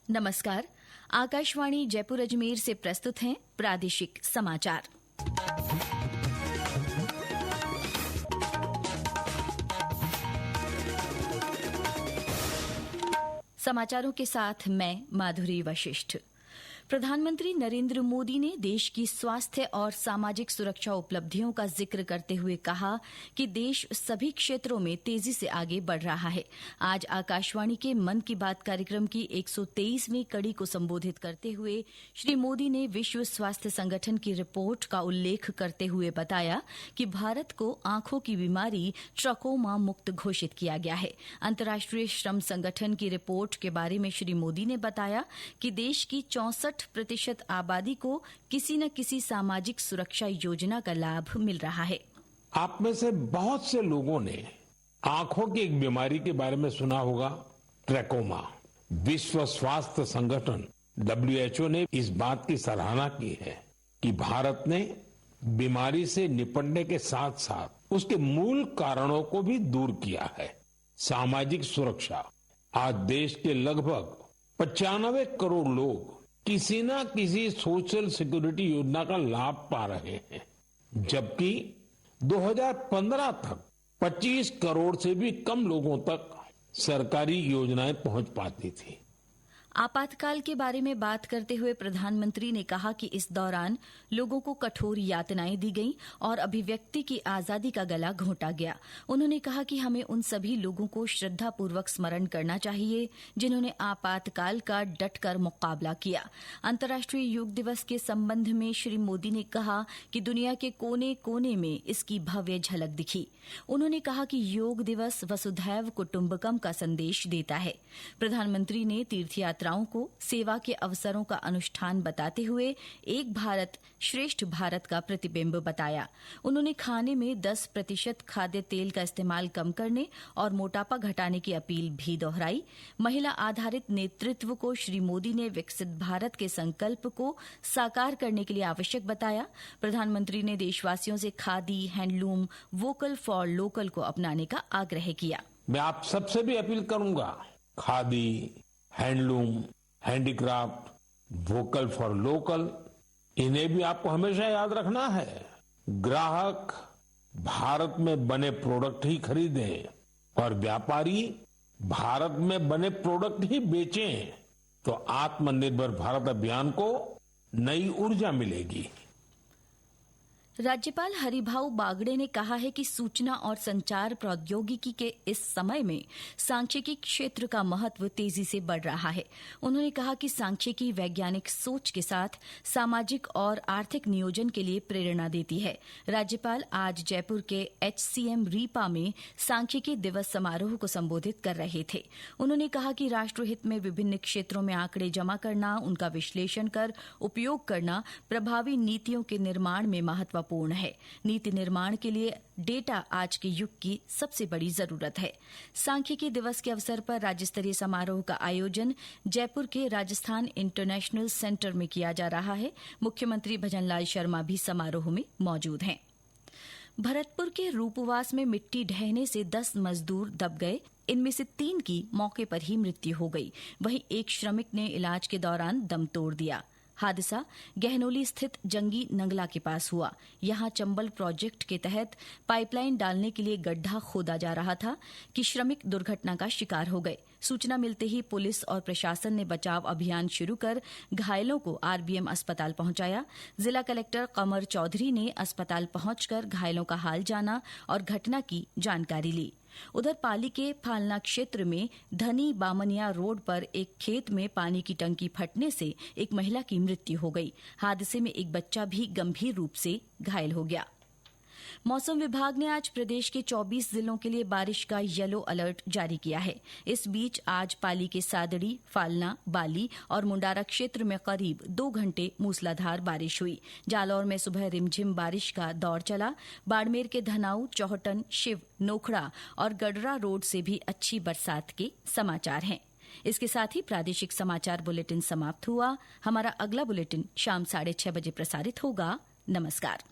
नमस्कार। आकाशवाणी जयपुर अजमेर से प्रस्तुत हैं प्रादेशिक समाचार। समाचारों के साथ मैं माधुरी वशिष्ठ। प्रधानमंत्री नरेंद्र मोदी ने देश की स्वास्थ्य और सामाजिक सुरक्षा उपलब्धियों का जिक्र करते हुए कहा कि देश सभी क्षेत्रों में तेजी से आगे बढ़ रहा है। आज आकाशवाणी के मन की बात कार्यक्रम की 123वीं कड़ी को संबोधित करते हुए श्री मोदी ने विश्व स्वास्थ्य संगठन की रिपोर्ट का उल्लेख करते हुए बताया कि भारत को आंखों की बीमारी ट्रकोमा मुक्त घोषित किया गया है। अंतर्राष्ट्रीय श्रम संगठन की रिपोर्ट के बारे में श्री मोदी ने बताया कि देश की 64% आबादी को किसी न किसी सामाजिक सुरक्षा योजना का लाभ मिल रहा है। आप में से बहुत से लोगों ने आंखों की एक बीमारी के बारे में सुना होगा, ट्रैकोमा। विश्व स्वास्थ्य संगठन WHO ने इस बात की सराहना की है कि भारत ने बीमारी से निपटने के साथ साथ उसके मूल कारणों को भी दूर किया है। सामाजिक सुरक्षा। आज देश के लगभग 95 करोड़ लोग किसी न किसी सोशल सिक्योरिटी योजना का लाभ पा रहे हैं, जबकि 2015 तक 25 करोड़ से भी कम लोगों तक सरकारी योजनाएं पहुंच पाती थी। आपातकाल के बारे में बात करते हुए प्रधानमंत्री ने कहा कि इस दौरान लोगों को कठोर यातनाएं दी गईं और अभिव्यक्ति की आजादी का गला घोंटा गया। उन्होंने कहा कि हमें उन सभी लोगों को श्रद्धापूर्वक स्मरण करना चाहिए जिन्होंने आपातकाल का डटकर मुकाबला किया। अंतर्राष्ट्रीय योग दिवस के संबंध में श्री मोदी ने कहा कि दुनिया के कोने कोने में इसकी भव्य झलक दिखी। उन्होंने कहा कि योग दिवस वसुधैव कुटुंबकम का संदेश देता है। प्रधानमंत्री ने तीर्थयात्रा को सेवा के अवसरों का अनुष्ठान बताते हुए एक भारत श्रेष्ठ भारत का प्रतिबिंब बताया। उन्होंने खाने में 10% खाद्य तेल का इस्तेमाल कम करने और मोटापा घटाने की अपील भी दोहराई। महिला आधारित नेतृत्व को श्री मोदी ने विकसित भारत के संकल्प को साकार करने के लिए आवश्यक बताया। प्रधानमंत्री ने देशवासियों से khadi, handloom, vocal for local को अपनाने का आग्रह किया। मैं आप सबसे भी अपील करूंगा, khadi, handloom, handicraft, vocal for local, इन्हें भी आपको हमेशा याद रखना है। ग्राहक भारत में बने प्रोडक्ट ही खरीदें और व्यापारी भारत में बने प्रोडक्ट ही बेचें, तो आत्मनिर्भर भारत अभियान को नई ऊर्जा मिलेगी। राज्यपाल हरिभाऊ बागड़े ने कहा है कि सूचना और संचार प्रौद्योगिकी के इस समय में सांख्यिकी क्षेत्र का महत्व तेजी से बढ़ रहा है। उन्होंने कहा कि सांख्यिकी वैज्ञानिक सोच के साथ सामाजिक और आर्थिक नियोजन के लिए प्रेरणा देती है। राज्यपाल आज जयपुर के HCM रीपा में सांख्यिकी दिवस समारोह को संबोधित कर रहे थे। उन्होंने कहा कि राष्ट्रहित में विभिन्न क्षेत्रों में आंकड़े जमा करना, उनका विश्लेषण कर उपयोग करना प्रभावी नीतियों के निर्माण में महत्वपूर्ण है। नीति निर्माण के लिए डेटा आज के युग की सबसे बड़ी जरूरत है। सांख्यिकी दिवस के अवसर पर राज्य स्तरीय समारोह का आयोजन जयपुर के राजस्थान इंटरनेशनल सेंटर में किया जा रहा है। मुख्यमंत्री भजनलाल शर्मा भी समारोह में मौजूद हैं। भरतपुर के रूपवास में मिट्टी ढहने से 10 मजदूर दब गए। इनमें से 3 की मौके पर ही मृत्यु हो गई। वहीं एक श्रमिक ने इलाज के दौरान दम तोड़ दिया। हादसा गहनोली स्थित जंगी नंगला के पास हुआ। यहां चंबल प्रोजेक्ट के तहत पाइपलाइन डालने के लिए गड्ढा खोदा जा रहा था कि श्रमिक दुर्घटना का शिकार हो गए। सूचना मिलते ही पुलिस और प्रशासन ने बचाव अभियान शुरू कर घायलों को RBM अस्पताल पहुंचाया। जिला कलेक्टर कमर चौधरी ने अस्पताल पहुंचकर घायलों का हाल जाना और घटना की जानकारी ली। उधर पाली के फालना क्षेत्र में धनी बामनिया रोड पर एक खेत में पानी की टंकी फटने से एक महिला की मृत्यु हो गई। हादसे में एक बच्चा भी गंभीर रूप से घायल हो गया। मौसम विभाग ने आज प्रदेश के 24 जिलों के लिए बारिश का येलो अलर्ट जारी किया है। इस बीच आज पाली के सादड़ी, फालना, बाली और मुंडारा क्षेत्र में करीब 2 घंटे मूसलाधार बारिश हुई। जालौर में सुबह रिमझिम बारिश का दौर चला। बाड़मेर के धनाऊ, चौहटन, शिव, नोखड़ा और गडरा रोड से भी अच्छी बरसात के समाचार हैं। इसके साथ ही प्रादेशिक समाचार बुलेटिन समाप्त हुआ। हमारा अगला बुलेटिन शाम 6:30 बजे प्रसारित होगा। नमस्कार।